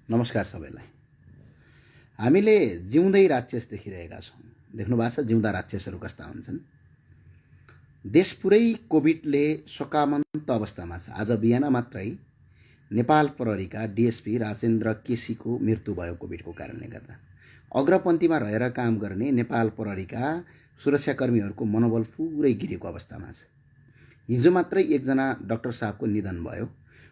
नमस्कार सबैलाई। हामीले जिउँदै राक्षस देखिरहेका छौँ। देख्नु भएको छ जिउँदा राक्षसहरू कस्ता हुन्छन्। देश पुरै कोभिडले शोकामन्त अवस्थामा छ। आज बिहान मात्रै नेपाल प्रहरीका डीएसपी राजेन्द्र केसीको मृत्यु भयो कोभिडको कारणले गर्दा। अग्रपन्थीमा रहेर काम गर्ने नेपाल प्रहरीका सुरक्षाकर्मीहरूको मनोबल पुरै गिरेको अवस्थामा छ। हिजो मात्रै एकजना डाक्टर साहबको निधन भयो।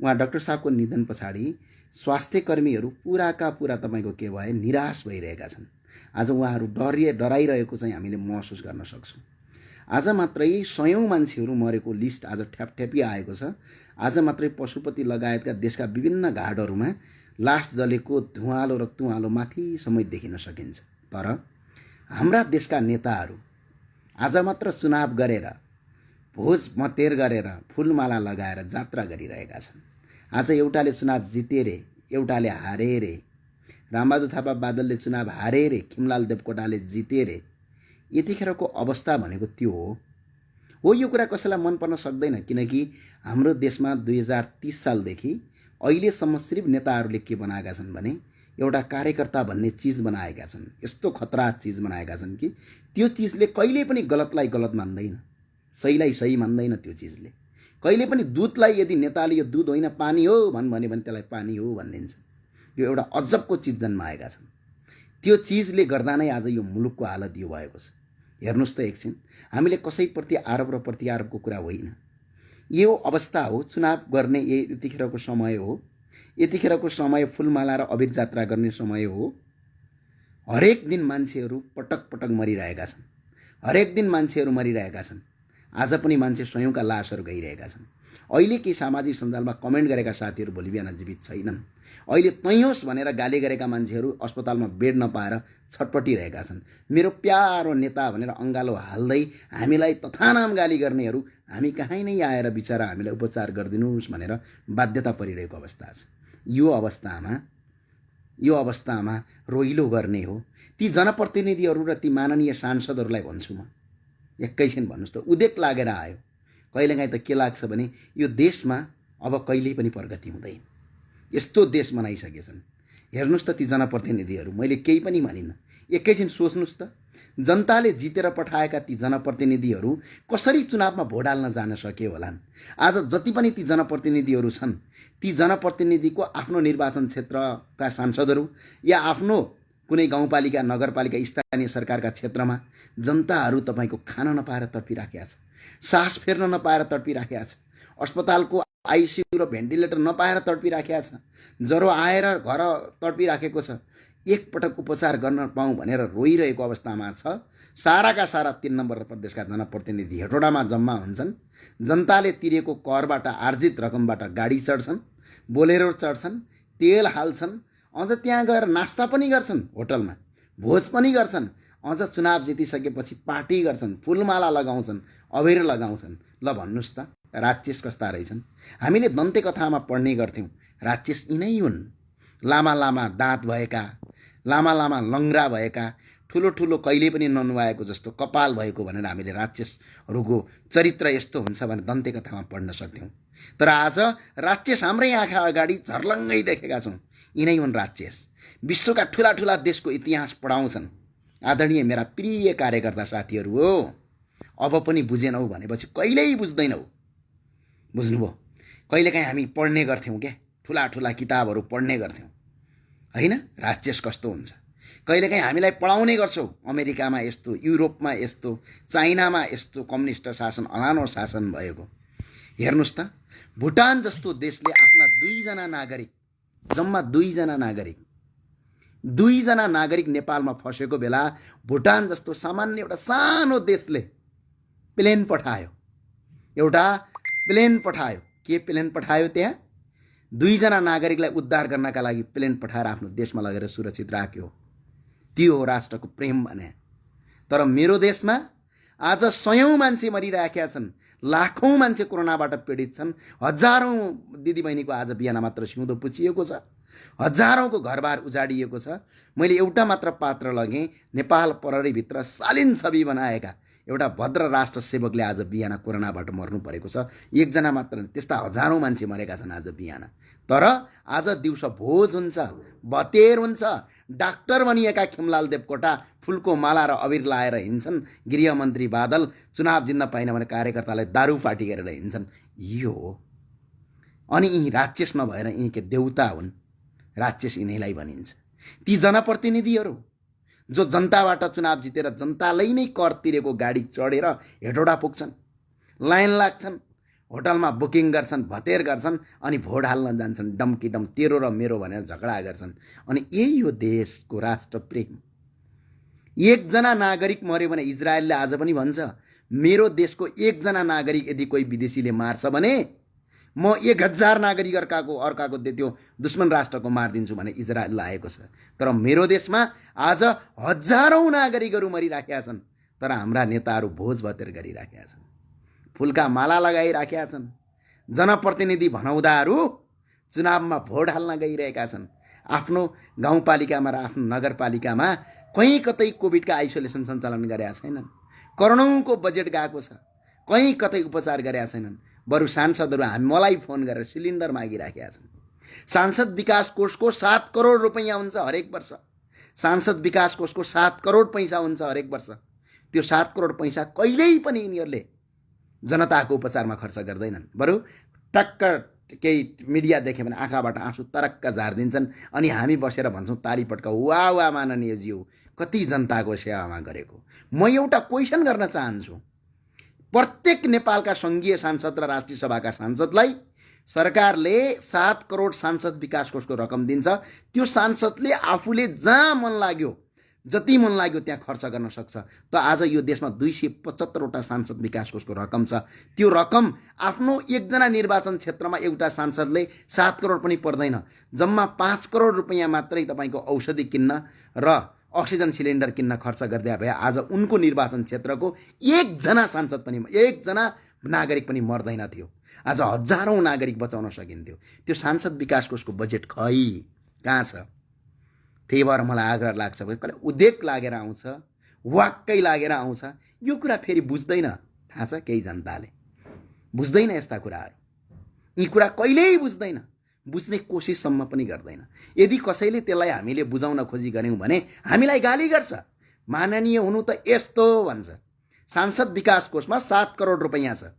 उहाँ डाक्टर साहबको निधन पछाडि स्वास्थ्य कर्मीहरू पुराका पुरा तपाईको के भए निराश भइरहेका छन्। आज उहाँहरू डराइरहेको चाहिँ हामीले महसुस गर्न सक्छौँ। आज मात्रै सयौं मान्छेहरू मरेको लिस्ट आज ठ्यापठ्यापी आएको छ। आज मात्रै पशुपति लगायतका देशका विभिन्न घाटहरूमा लास जलेको धुवालो र तुवालो माथिसम्म देखिन सकिन्छ। तर हाम्रा देशका नेताहरू आज मात्र चुनाव गरेर भोज मतेर गरेर फुलमाला लगाएर जात्रा गरिरहेका छन्। आज एउटाले चुनाव जिते रे, एउटाले हारे रे। रामबहादुर थापा बादलले चुनाव हारे रे, खिमलाल देवकोटाले जिते रे। यतिखेरको अवस्था भनेको त्यो हो। यो कुरा कसैलाई मन पर्न सक्दैन, किनकि हाम्रो देशमा 2030 सालदेखि अहिलेसम्म सिर्फ नेताहरूले के बनाएका छन् भने एउटा कार्यकर्ता भन्ने चिज बनाएका छन्। यस्तो खतरा चिज बनाएका छन् कि त्यो चिजले कहिले पनि गलतलाई गलत मान्दैन, सहीलाई सही मान्दैन। त्यो चिजले कहिले पनि दूधलाई यदि नेताले यो दूध होइन पानी हो भन्यो भने त्यसलाई पानी हो भनिदिन्छ। यो एउटा अजबको चिज जन्माएका छन्। त्यो चिजले गर्दा नै आज यो मुलुकको हालत यो भएको छ। हेर्नुहोस् त एकछिन, हामीले कसैप्रति आरोप र प्रत्यारोपको कुरा होइन। यो अवस्था हो, चुनाव गर्ने यतिखेरको समय हो। यतिखेरको समय फुलमाला र अबिर जात्रा गर्ने समय हो। हरेक दिन मान्छेहरू पटक पटक मरिरहेका छन्। हरेक दिन मान्छेहरू मरिरहेका छन्। आज पनि मान्छे स्वयंका लासहरू गइरहेका छन्। अहिले के सामाजिक सञ्जालमा कमेन्ट गरेका साथीहरू भोलि बिहान जीवित छैनन्। अहिले तैँहोस् भनेर गाली गरेका मान्छेहरू अस्पतालमा बेड नपाएर छटपटिरहेका छन्। मेरो प्यारो नेता भनेर अङ्गालो हाल्दै हामीलाई तथानाम गाली गर्नेहरू हामी कहीँ नै आएर बिचरा हामीलाई उपचार गरिदिनुहोस् भनेर बाध्यता परिरहेको अवस्था छ। यो अवस्थामा रोइलो गर्ने हो। ती जनप्रतिनिधिहरू र ती माननीय सांसदहरूलाई भन्छु म, एकैछिन भन्नुहोस् त, उदेक लागेर आयो। कहिलेकाहीँ त के लाग्छ भने यो देशमा अब कहिल्यै पनि प्रगति हुँदैन। यस्तो देश बनाइसकेछन्। हेर्नुहोस् त ती जनप्रतिनिधिहरू, मैले केही पनि भनिनँ। एकैछिन सोच्नुहोस् त, जनताले जितेर पठाएका ती जनप्रतिनिधिहरू कसरी चुनावमा भोट हाल्न जान सके होलान्। आज जति पनि ती जनप्रतिनिधिहरू छन्, ती जनप्रतिनिधिको आफ्नो निर्वाचन क्षेत्रका सांसदहरू या आफ्नो कुनै गाउँपालिका नगरपालिका स्थानीय सरकारका क्षेत्रमा जनताहरू तपाईँको खान नपाएर तडपिराखेका छ, सास फेर्न नपाएर तडपिराखेका छ, अस्पतालको आइसियु र भेन्टिलेटर नपाएर तडपिराखेका छ, ज्वरो आएर घर तडपिराखेको छ, एकपटक उपचार गर्न पाऊँ भनेर रोइरहेको अवस्थामा छ। साराका सारा 3 नम्बर प्रदेशका जनप्रतिनिधि हेटोडामा जम्मा हुन्छन्। जनताले तिरेको करबाट आर्जित रकमबाट गाडी चढ्छन्, बोलेरो चढ्छन्, तेल हाल्छन्, अझ त्यहाँ गएर नास्ता पनि गर्छन्, होटलमा भोज पनि गर्छन्, अझ चुनाव जितिसकेपछि पार्टी गर्छन्, फुलमाला लगाउँछन्, अबिर लगाउँछन्। ल भन्नुहोस् त, राक्षस कस्ता रहेछन्। हामीले दन्ते कथामा पढ्ने गर्थ्यौँ, राक्षस यिनै हुन्। लामा लामा दाँत भएका, लामा लामा लङ्ग्रा भएका, ठुलो ठुलो कहिले पनि ननुहाएको जस्तो कपाल भएको भनेर हामीले राक्षसहरूको चरित्र यस्तो हुन्छ भने दन्ते कथामा पढ्न सक्थ्यौँ। तर आज राक्षस हाम्रै आँखा अगाडि झर्लङ्गै देखेका छौँ। यिनै हुन् राक्षस। विश्वका ठुला ठुला देशको इतिहास पढाउँछन्। आदरणीय मेरा प्रिय कार्यकर्ता साथीहरू हो, अब पनि बुझेनौ भनेपछि कहिल्यै बुझ्दैनौ। बुझ्नुभयो? कहिलेकाहीँ हामी पढ्ने गर्थ्यौँ क्या, ठुला ठुला किताबहरू पढ्ने गर्थ्यौँ होइन, राक्षस कस्तो हुन्छ। कहिलेकाहीँ हामीलाई पढाउने गर्छौ, अमेरिकामा यस्तो, युरोपमा यस्तो, चाइनामा यस्तो कम्युनिस्ट शासन, अलानो शासन भएको। हेर्नुहोस् त, भुटान जस्तो देशले आफ्ना 2 जना नागरिक, जम्मा 2 जना नागरिक नेपालमा फसेको बेला भुटान जस्तो सामान्य एउटा सानो देशले प्लेन पठायो। के प्लेन पठायो? त्यहाँ 2 जना नागरिकलाई उद्धार गर्नका लागि प्लेन पठाएर आफ्नो देशमा लगेर सुरक्षित राख्यो। त्यो हो राष्ट्रको प्रेम भने। तर मेरो देशमा आज सयौं मान्छे मरिरहेका छन्, लाखौं मान्छे कोरोनाबाट पीडित छन्, हजारौं दिदीबहिनीको आज बिहान मात्र सिउँदो पुछिएको छ, हजारौंको घरबार उजाडिएको छ। मैले एउटा मात्र पात्र लगेँ, नेपाल प्रहरीभित्र शालीन छवि बनाएका एउटा भद्र राष्ट्र सेवकले आज बिहान कोरोनाबाट मर्नु परेको छ। एकजना मात्र, त्यस्ता हजारौँ मान्छे मरेका छन् आज बिहान। तर आज दिउँसो भोज हुन्छ, भतेर हुन्छ। डाक्टर भनिएका खिमलाल देवकोटा फुलको माला र अबिर लाएर हिँड्छन्। गृहमन्त्री बादल चुनाव जित्न पाइन भने कार्यकर्तालाई दारू पार्टी गरेर हिँड्छन्। यो हो। अनि यी राक्षस नभएर यी के देउता हुन्? राक्षस यिनीलाई भनिन्छ। ती जनप्रतिनिधिहरू जो जनताबाट चुनाव जितेर जनतालाई नै कर तिरेको गाडी चढेर हेटौडा पुग्छन्, लाइन लाग्छन्, होटलमा बुकिङ गर्छन्, भतेर गर्छन्, अनि भोट हाल्न जान्छन्। डम्की डम तेरो र मेरो भनेर झगडा गर्छन्। अनि यही हो देशको राष्ट्रप्रेम। एकजना नागरिक मर्यो भने इजरायलले आज पनि भन्छ, मेरो देशको एकजना नागरिक यदि कोही विदेशीले मार्छ भने म 1000 नागरिक अर्काको त्यो दुश्मन राष्ट्रको मारिदिन्छु भने इजरायल लागेको छ। तर मेरो देशमा आज हजारौँ नागरिकहरू मरिराखेका छन्। तर हाम्रा नेताहरू भोज भतेर गरिराखेका छन्, फुलका माला लगाइराखेका छन्। जनप्रतिनिधि भनाउँदाहरू चुनावमा भोट हाल्न गइरहेका छन्। आफ्नो गाउँपालिकामा र आफ्नो नगरपालिकामा कहीँ कतै कोभिडका आइसोलेसन सञ्चालन गरेका छैनन्। करोडौँको बजेट गएको छ, कहीँ कतै उपचार गरेका छैनन्। बरु सांसदहरू मलाई फोन गरेर सिलिन्डर मागिराखेका छन्। सांसद विकास कोषको 7 करोड रुपैयाँ हुन्छ हरेक वर्ष। सांसद विकास कोषको 7 करोड पैसा हुन्छ हरेक वर्ष। त्यो 7 करोड पैसा कहिल्यै पनि यिनीहरूले जनताको उपचारमा खर्च गर्दैनन्। बरु टक्क केही मिडिया देख्यो भने आँखाबाट आँसु तरक्क झारिदिन्छन्। अनि हामी बसेर भन्छौँ ताली पट्का, वाह वाह माननीयज्यू, कति जनताको सेवामा गरेको। म एउटा क्वेसन गर्न चाहन्छु, प्रत्येक नेपालका सङ्घीय सांसद र राष्ट्रिय सभाका सांसदलाई सरकारले 7 करोड सांसद विकास कोषको रकम दिन्छ। त्यो सांसदले आफूले जहाँ मन लाग्यो, जति मन लाग्यो त्यहाँ खर्च गर्न सक्छ। त आज यो देशमा 275वटा सांसद विकास कोषको रकम छ। त्यो रकम आफ्नो एकजना निर्वाचन क्षेत्रमा एउटा सांसदले 7 करोड पनि पर्दैन। जम्मा 5 करोड रुपैयाँ मात्रै तपाईँको औषधि किन्न र अक्सिजन सिलिन्डर किन्न खर्च गर्दै भए आज उनको निर्वाचन क्षेत्रको एकजना सांसद पनि, एकजना नागरिक पनि मर्दैन थियो। आज हजारौँ नागरिक बचाउन सकिन्थ्यो। त्यो सांसद विकास कोषको बजेट कहाँ छ? त्यही भएर मलाई आग्रह लाग्छ, कहिले उद्योग लागेर आउँछ, वाक्कै लागेर आउँछ। यो कुरा फेरि बुझ्दैन, थाहा छ केही जनताले बुझ्दैन यस्ता कुराहरू। यी कुरा कहिल्यै बुझ्दैन, बुझ्ने कोसिससम्म पनि गर्दैन। यदि कसैले त्यसलाई हामीले बुझाउन खोजी गऱ्यौँ भने हामीलाई गाली गर्छ। माननीय हुनु त यस्तो भन्छ। सांसद विकास कोषमा 7 करोड रुपैयाँ छ।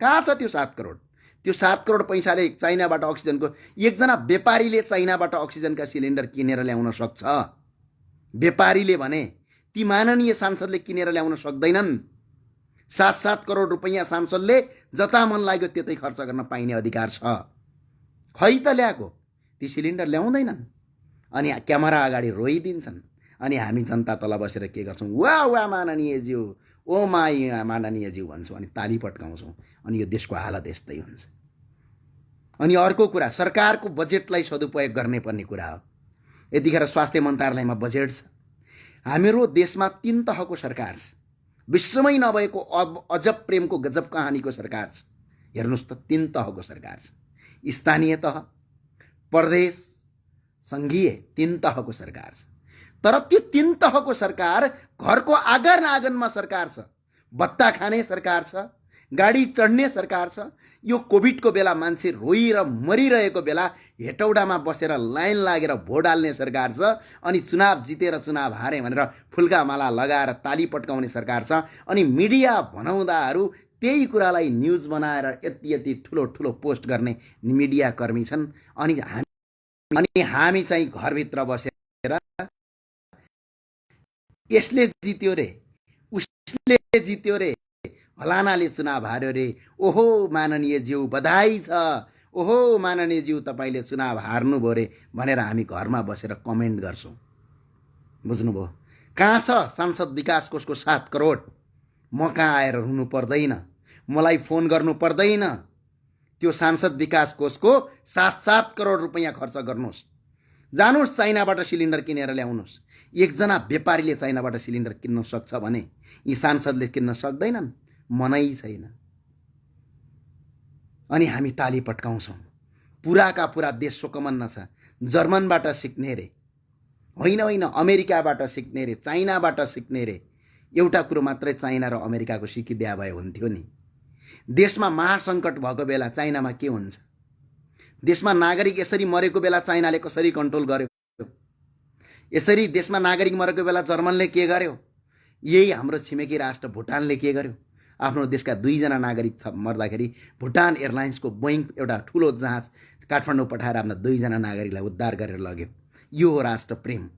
कहाँ छ त्यो 7 करोड? त्यो 7 करोड पैसाले चाइनाबाट अक्सिजनको, एकजना व्यापारीले चाइनाबाट अक्सिजनका सिलिन्डर किनेर ल्याउन सक्छ। व्यापारीले भने, ती माननीय सांसदले किनेर ल्याउन सक्दैनन्। 7 करोड रुपैयाँ सांसदले जता मन लाग्यो त्यतै खर्च गर्न पाइने अधिकार छ। खै त ल्याएको? ती सिलिन्डर ल्याउँदैनन् अनि क्यामेरा अगाडि रोइदिन्छन्। अनि हामी जनता तल बसेर के गर्छौँ? वाह वाह माननीयज्यू, ओ माई माननीयज्यू भन्छौँ अनि ताली पट्काउँछौँ। अनि यो देशको हालत यस्तै हुन्छ। अनि अर्को कुरा, सरकारको बजेटलाई सदुपयोग गर्ने पर्ने कुरा हो। यतिखेर स्वास्थ्य मन्त्रालयमा बजेट छ। हाम्रो देशमा 3 तहको सरकार छ। विश्वमै नभएको अजब प्रेमको गजब कहानीको सरकार छ। हेर्नुहोस् त, 3 तहको सरकार छ। स्थानीय तह, प्रदेश, सङ्घीय, 3 तहको सरकार छ। तर त्यो 3 तहको सरकार घरको आँगन आँगनमा सरकार छ। बत्ता खाने सरकार छ, गाडी चढ्ने सरकार छ। यो कोभिडको बेला मान्छे रोइएर मरिरहेको बेला हेटौडामा बसेर लाइन लागेर भोट हाल्ने सरकार छ। अनि चुनाव जितेर चुनाव हारे भनेर फुलका माला लगाएर ताली पट्काउने सरकार छ। अनि मिडिया भनाउँदाहरू त्यही कुरालाई न्युज बनाएर यति यति ठुलो ठुलो पोस्ट गर्ने मिडिया कर्मी छन्। अनि हामी चाहिँ घरभित्र बसेर यसले जित्यो रे, उसले जित्यो रे, फलानाले चुनाव हार्यो रे, ओहो माननीयज्यू बधाई छ, ओहो माननीयज्यू तपाईँले चुनाव हार्नुभयो रे भनेर हामी घरमा बसेर कमेन्ट गर्छौँ। बुझ्नुभयो? कहाँ छ सांसद विकास कोषको 7 करोड? म कहाँ आएर रुनु पर्दैन, मलाई फोन गर्नु पर्दैन। त्यो सांसद विकास कोषको 7 करोड रुपैयाँ खर्च गर्नुहोस्। जानुहोस् चाइनाबाट सिलिन्डर किनेर ल्याउनुहोस्। एकजना व्यापारीले चाइनाबाट सिलिन्डर किन्न सक्छ भने यी सांसदले किन्न सक्दैनन्। मनै छैन। अनि हामी ताली पट्काउँछौँ। पुराका पुरा देश शोकमन्न छ। जर्मनबाट सिक्ने रे, होइन अमेरिकाबाट सिक्ने रे, चाइनाबाट सिक्ने रे। एउटा कुरो मात्रै चाइना र अमेरिकाको सिकिदिया भए हुन्थ्यो नि। देशमा महासङ्कट भएको बेला चाइनामा के हुन्छ? देशमा नागरिक यसरी मरेको बेला चाइनाले कसरी कन्ट्रोल गर्यो? यसरी देशमा नागरिक मरेको बेला जर्मनले के गर्यो? यही हाम्रो छिमेकी राष्ट्र भुटानले के गर्यो? आफ्नो देशका 2 जना नागरिक मर्दाखेरि भुटान एयरलाइन्सको बोइङ एउटा ठुलो जहाज काठमाडौँ पठाएर आफ्ना 2 जना नागरिकलाई उद्धार गरेर लग्यो। यो हो राष्ट्र प्रेम,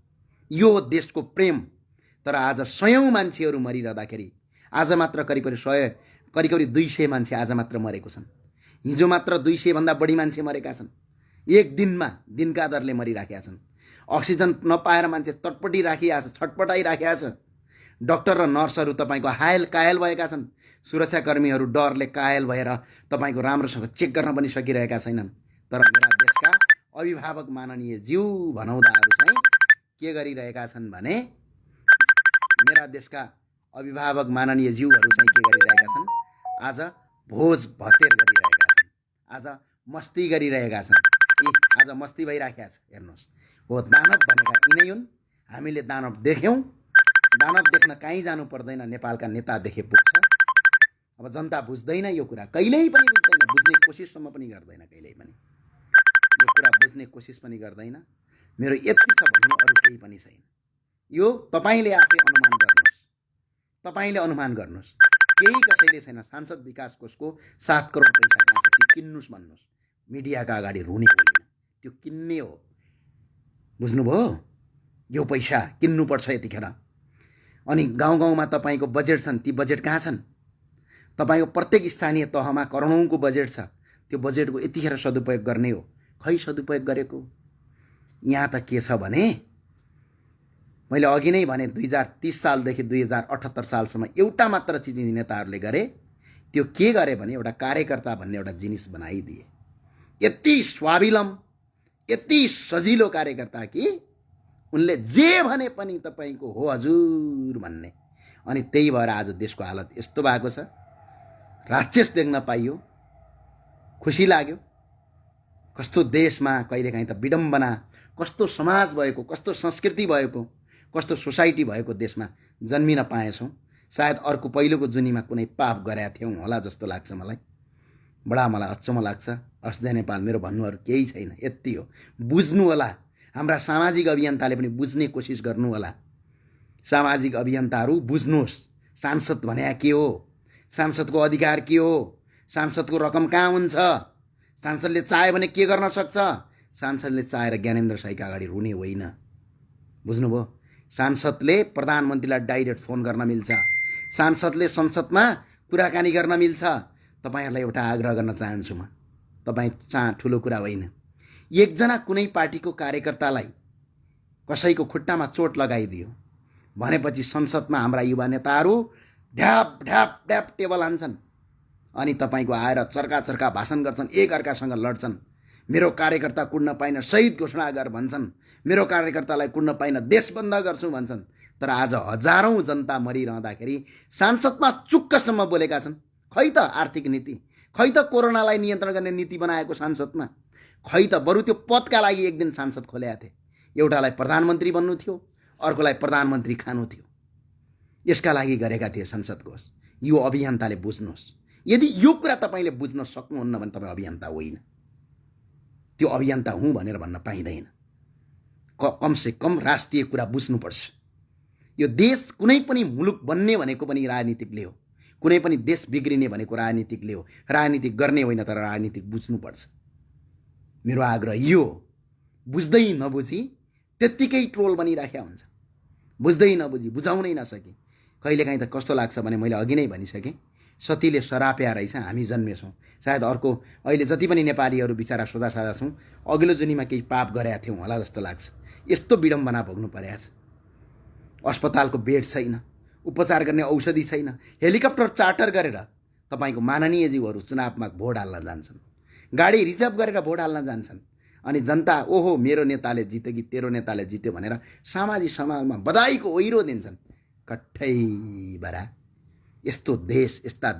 यो हो देशको प्रेम। तर आज 100औं मान्छेहरू मरिरहँदाखेरि आज मात्र करिब 200 मान्छे आज मात्र मरेको छन्। हिजो मात्र 200 भन्दा बढी मान्छे मरेका छन्। एक दिनमा दिनका दरले मरिराखेका छन्। अक्सिजन नपाएर मान्छे छटपटाइराखेका छ। डाक्टर र नर्सहरू तपाईको कायल भएका छन्। सुरक्षाकर्मीहरू डरले कायल भएर तपाईको राम्रोसँग चेक गर्न पनि सकिरहेका छैनन्। तर मेरा देशका अभिभावक माननीय ज्यू भनौदाहरू चाहिँ के गरिरहेका छन् भने मेरा देशका अभिभावक माननीय ज्यूहरू चाहिँ के गरिरहेका छन्? आज भोज भतेर गरिरहेका छन्। आज मस्ती गरिरहेका छन्। आज मस्ती भइराखेको छ। हेर्नुहोस्, हो दानव भनेका यिनै हुन्। हामीले दानव देख्यौँ। दानव देख्न कहीँ जानु पर्दैन, नेपालका नेता देखे पुग्छ। अब जनता बुझ्दैन यो कुरा, कहिल्यै पनि बुझ्दैन, बुझ्ने कोसिससम्म पनि गर्दैन, कहिल्यै पनि यो कुरा बुझ्ने कोसिस पनि गर्दैन। मेरो यति छ भन्नु, अरू केही पनि छैन। यो तपाईले आफै अनुमान गर्नुहोस्। केही कसैले छैन। सांसद विकास कोषको 7 करोड पैसा कहाँ छ त्यो किन्नुस् भन्नुहोस्। मिडियाका अगाडि रुने होइन, त्यो किन्ने हो। बुझ्नुभयो? यो पैसा किन्नुपर्छ यतिखेर। अनि गाउँ गाउँमा तपाईको बजेट छन्, ती बजेट कहाँ छन्? तपाईको प्रत्येक स्थानीय तहमा करोडौंको बजेट छ। त्यो बजेटको यतिखेर सदुपयोग गर्ने हो। खै सदुपयोग गरेको? यहाँ त के छ भने मैले अघि नै भने 2030 सालदेखि 2078 सालसम्म एउटा मात्र चिज नेताहरूले गरे। त्यो के गरे भने एउटा कार्यकर्ता भन्ने एउटा जिनिस बनाइदिए। यति स्वाभिलम, यति सजिलो कार्यकर्ता कि उनले जे भने पनि तपाईको हो हजुर भन्ने। अनि त्यही भएर आज देशको हालत यस्तो भएको छ। राक्षस देख्न पाइयो, खुसी लाग्यो। कस्तो देशमा कहिलेकाहीँ त विडम्बना, कस्तो समाज भएको, कस्तो संस्कृति भएको, कस्तो सोसाइटी भएको देशमा जन्मिन पाएछौँ। सायद अर्को पहिलोको जुनीमा कुनै पाप गरेका थियौँ होला जस्तो लाग्छ मलाई। बडा मलाई अचम्म लाग्छ। जय नेपाल, मेरो भन्नुहरू केही छैन, यति हो। बुझ्नु होला, हाम्रा सामाजिक अभियन्ताले पनि बुझ्ने कोसिस गर्नु होला। सामाजिक अभियन्ताहरू बुझ्नुहोस्, सांसद भने के हो, सांसदको अधिकार के हो, सांसदको रकम कहाँ हुन्छ, सांसदले चाहे भने के गर्न सक्छ। सांसदले चाहेर ज्ञानेन्द्र साईका अगाडि रुने होइन। बुझ्नुभयो? सांसदले प्रधानमन्त्रीलाई डाइरेक्ट फोन गर्न मिल्छ। सांसदले संसदमा कुराकानी गर्न मिल्छ। तपाईहरुलाई एउटा आग्रह गर्न चाहन्छु म, तपाई ठुलो कुरा होइन। एकजना कुनै पार्टीको कार्यकर्तालाई कसैको खुट्टामा चोट लगाइदियो भनेपछि संसदमा हाम्रा युवा नेताहरू ढ्याप ढ्याप ढ्याप टेबल हान्छन्। अनि तपाईको आएर चर्का भाषण गर्छन्, एक अर्कासँग लड्छन्। मेरो कार्यकर्ता कुड्न पाइन शहीद घोषणा गर भन्छन्, मेरो कार्यकर्तालाई कुड्न पाइन देश बन्द गर्छु भन्छन्। तर आज हजारौं जनता मरिरहँदाखेरि सांसदमा चुक्कसम्म बोलेका छन्। खै त आर्थिक नीति, खै त कोरोनालाई नियन्त्रण गर्ने नीति बनाएको सांसदमा, खै त बरु त्यो पदका लागि एक दिन सांसद खोलेका थिए। एउटालाई प्रधानमन्त्री बन्नु थियो, अर्कोलाई प्रधानमन्त्री खानु थियो। यसका लागि गरेका थिए संसदको। यो अभियन्ताले बुझ्नुहोस्। यदि यो कुरा तपाईले बुझ्न सक्नुहुन्न भने तपाईँ अभियन्ता होइन। त्यो अभियन्ता हुँ भनेर भन्न पाइँदैन। कमसे कम राष्ट्रिय कुरा बुझ्नुपर्छ। यो देश कुनै पनि मुलुक बन्ने भनेको पनि राजनीतिकले हो, कुनै पनि देश बिग्रिने भनेको राजनीतिकले हो। राजनीतिक गर्ने होइन, तर राजनीतिक बुझ्नुपर्छ। मेरो आग्रह यो हो। बुझ्दै नबुझी त्यत्तिकै ट्रोल बनिराखेका हुन्छ। बुझ्दै नबुझी, बुझाउनै नसके। कहिलेकाहीँ त कस्तो लाग्छ भने मैले अघि नै भनिसकेँ, सतीले सराप्या रहेछ हामी जन्मेछौँ। सायद अर्को अहिले जति पनि नेपालीहरू बिचारा सोझा साझा छौँ, अघिल्लो जुनीमा केही पाप गरेका थियौँ होला जस्तो लाग्छ। यस्तो विडम्बना भोग्नु परेको छ। अस्पतालको बेड छैन, उपचार गर्ने औषधि छैन। हेलिकप्टर चार्टर गरेर तपाईको माननीय जीवहरू चुनावमा भोट हाल्न जान्छन्, गाडी रिजर्भ गरेर भोट हाल्न जान्छन्। अनि जनता ओहो मेरो नेताले जित्यो कि तेरो नेताले जित्यो भनेर सामाजिक समाजमा बधाईको ओइरो दिन्छन्। कठै बरा। यस्तो देश, यस्ता